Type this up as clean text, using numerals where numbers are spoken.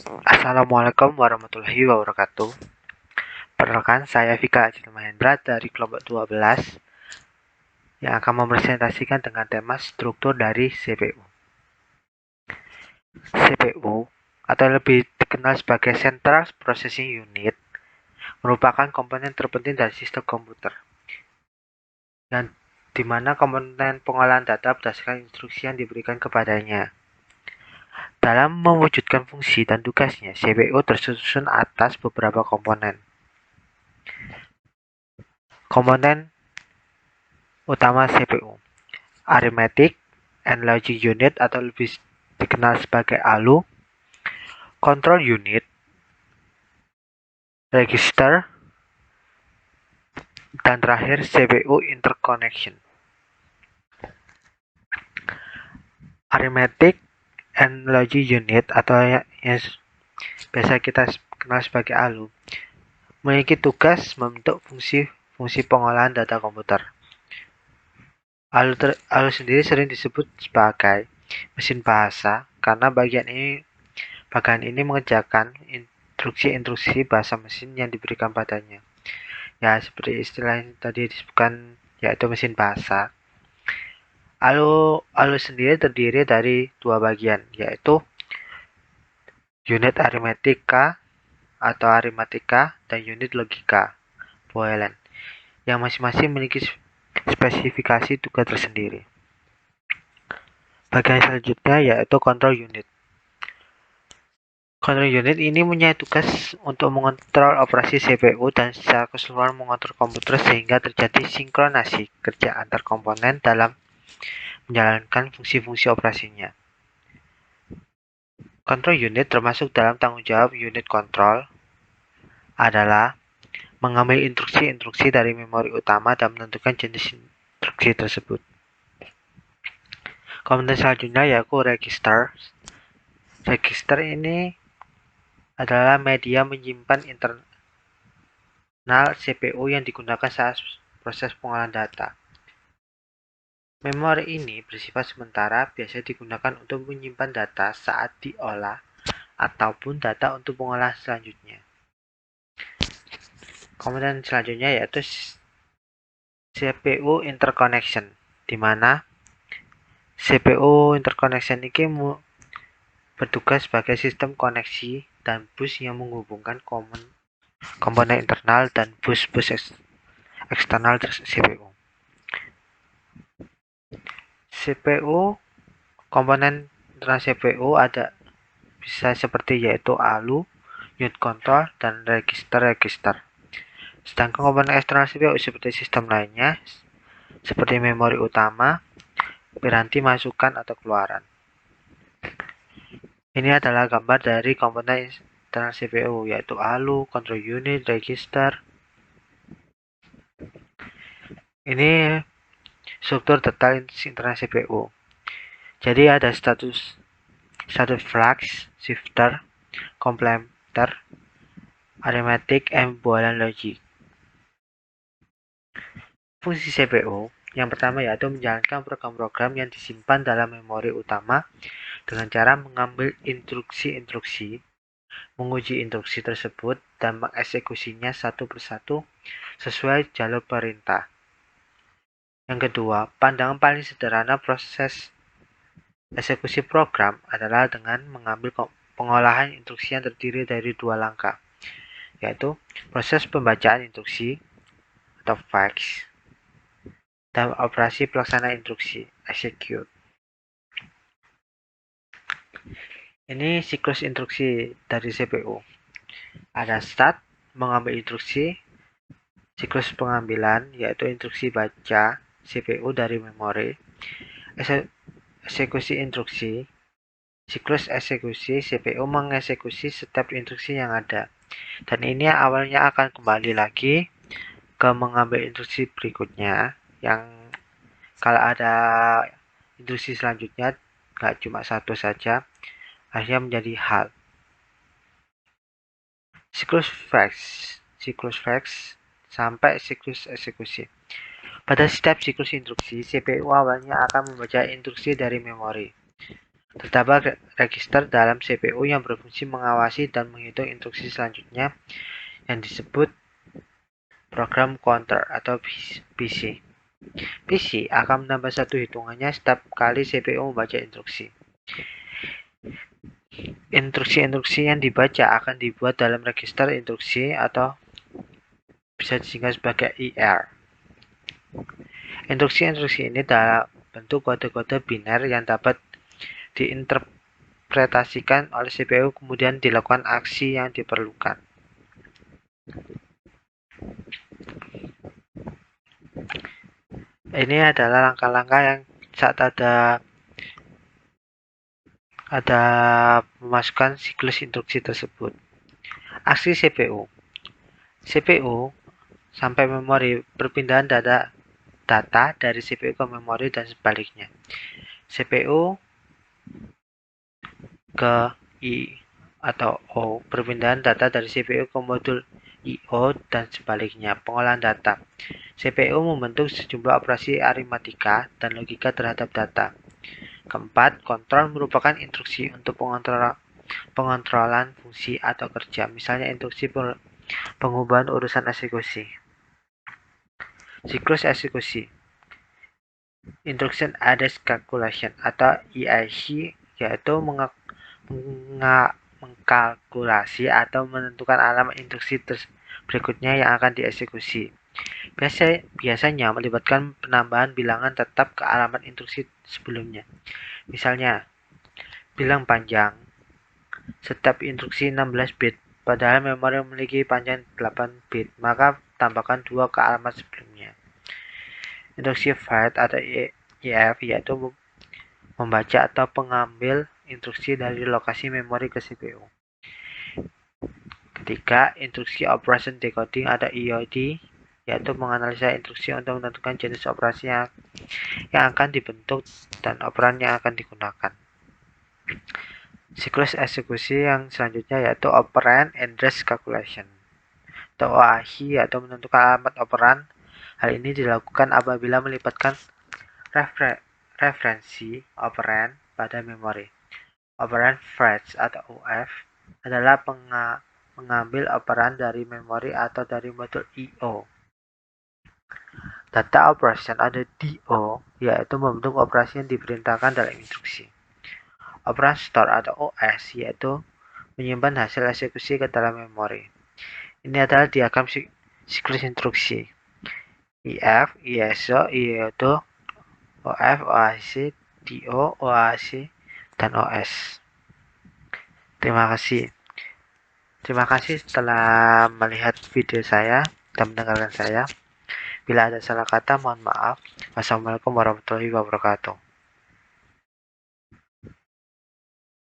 Assalamualaikum warahmatullahi wabarakatuh. Perkenalkan, saya Vika Ajit Mahendra dari kelompok 12 yang akan mempresentasikan dengan tema struktur dari CPU. CPU atau lebih dikenal sebagai Central Processing Unit merupakan komponen terpenting dari sistem komputer, yang dimana komponen pengolahan data berdasarkan instruksi yang diberikan kepadanya. Dalam mewujudkan fungsi dan tugasnya, CPU tersusun atas beberapa komponen. Komponen utama CPU: Arithmetic and Logic Unit atau lebih dikenal sebagai ALU, Control Unit, Register, dan terakhir CPU Interconnection. Arithmetic and Logic Unit atau yang biasa kita kenal sebagai ALU memiliki tugas membentuk fungsi pengolahan data komputer. ALU sendiri sering disebut sebagai mesin bahasa karena bagian ini mengerjakan instruksi-instruksi bahasa mesin yang diberikan padanya. Ya, seperti istilah yang tadi disebutkan, yaitu mesin bahasa. ALU sendiri terdiri dari dua bagian, yaitu unit aritmatika atau aritmatika dan unit logika Boolean, yang masing-masing memiliki spesifikasi tugas tersendiri. Bagian selanjutnya yaitu control unit. Control unit ini punya tugas untuk mengontrol operasi CPU dan secara keseluruhan mengontrol komputer sehingga terjadi sinkronasi kerja antar komponen dalam menjalankan fungsi-fungsi operasinya. Control unit termasuk dalam tanggung jawab unit control adalah mengambil instruksi-instruksi dari memori utama dan menentukan jenis instruksi tersebut. Komponen selanjutnya yaitu register. Register ini adalah media menyimpan internal CPU yang digunakan saat proses pengolahan data. Memori ini bersifat sementara, biasanya digunakan untuk menyimpan data saat diolah ataupun data untuk pengolahan selanjutnya. Komponen selanjutnya yaitu CPU interconnection, di mana CPU interconnection ini bertugas sebagai sistem koneksi dan bus yang menghubungkan komponen internal dan bus-bus eksternal CPU. Komponen internal CPU bisa seperti yaitu ALU, unit control, dan register. Sedangkan komponen eksternal CPU seperti sistem lainnya, seperti memori utama, piranti masukan atau keluaran. Ini adalah gambar dari komponen internal CPU, yaitu ALU, control unit, register. Ini struktur detail internal CPU. Jadi ada status flash, shifter, complementer, arithmetic, and Boolean logic. Fungsi CPU yang pertama yaitu menjalankan program-program yang disimpan dalam memori utama dengan cara mengambil instruksi-instruksi, menguji instruksi tersebut, dan mengeksekusinya satu persatu sesuai jalur perintah. Yang kedua, pandangan paling sederhana proses eksekusi program adalah dengan mengambil pengolahan instruksi yang terdiri dari dua langkah, yaitu proses pembacaan instruksi atau fetch dan operasi pelaksana instruksi execute. Ini siklus instruksi dari CPU. Ada start, mengambil instruksi, siklus pengambilan yaitu instruksi baca CPU dari memori, eksekusi instruksi, siklus eksekusi, CPU mengeksekusi setiap instruksi yang ada. Dan ini awalnya akan kembali lagi ke mengambil instruksi berikutnya, yang kalau ada instruksi selanjutnya nggak cuma satu saja, akhirnya menjadi hal. Siklus fetch sampai siklus eksekusi. Pada setiap siklus instruksi, CPU awalnya akan membaca instruksi dari memori. Terdapat register dalam CPU yang berfungsi mengawasi dan menghitung instruksi selanjutnya yang disebut program counter atau PC. PC akan menambah satu hitungannya setiap kali CPU membaca instruksi. Instruksi-instruksi yang dibaca akan dibuat dalam register instruksi atau bisa disingkat sebagai IR. Instruksi-instruksi ini dalam bentuk kode-kode biner yang dapat diinterpretasikan oleh CPU kemudian dilakukan aksi yang diperlukan. Ini adalah langkah-langkah yang saat ada memasukkan siklus instruksi tersebut. Aksi CPU. CPU sampai memori, perpindahan data dari CPU ke memori dan sebaliknya. CPU ke I atau O, perpindahan data dari CPU ke modul I/O dan sebaliknya. Pengolahan data. CPU membentuk sejumlah operasi aritmatika dan logika terhadap data. Keempat, kontrol merupakan instruksi untuk pengontrolan fungsi atau kerja, misalnya instruksi pengubahan urusan eksekusi. Siklus eksekusi. Instruction Address Calculation atau IAC yaitu mengkalkulasi atau menentukan alamat instruksi berikutnya yang akan dieksekusi. Biasanya melibatkan penambahan bilangan tetap ke alamat instruksi sebelumnya. Misalnya, bilang panjang setiap instruksi 16 bit, padahal memori memiliki panjang 8 bit, maka tambahkan 2 ke alamat sebelumnya. Instruksi write atau EF yaitu membaca atau mengambil instruksi dari lokasi memori ke CPU. Ketiga, instruksi operation decoding atau EOD yaitu menganalisa instruksi untuk menentukan jenis operasi yang akan dibentuk dan operan yang akan digunakan. Siklus eksekusi yang selanjutnya yaitu operand address calculation atau OAC yaitu menentukan alamat operan. Hal ini dilakukan apabila melibatkan referensi operand pada memori. Operand fetch atau OF adalah mengambil operan dari memori atau dari modul I/O. Data operation ada DO, yaitu membentuk operasi yang diperintahkan dalam instruksi. Operand store atau OS, yaitu menyimpan hasil eksekusi ke dalam memori. Ini adalah diagram siklus instruksi. IF, ISO, yaitu OF, OAC, DO, OAC, dan OS. Terima kasih. Terima kasih telah melihat video saya dan mendengarkan saya. Bila ada salah kata, mohon maaf. Wassalamualaikum warahmatullahi wabarakatuh.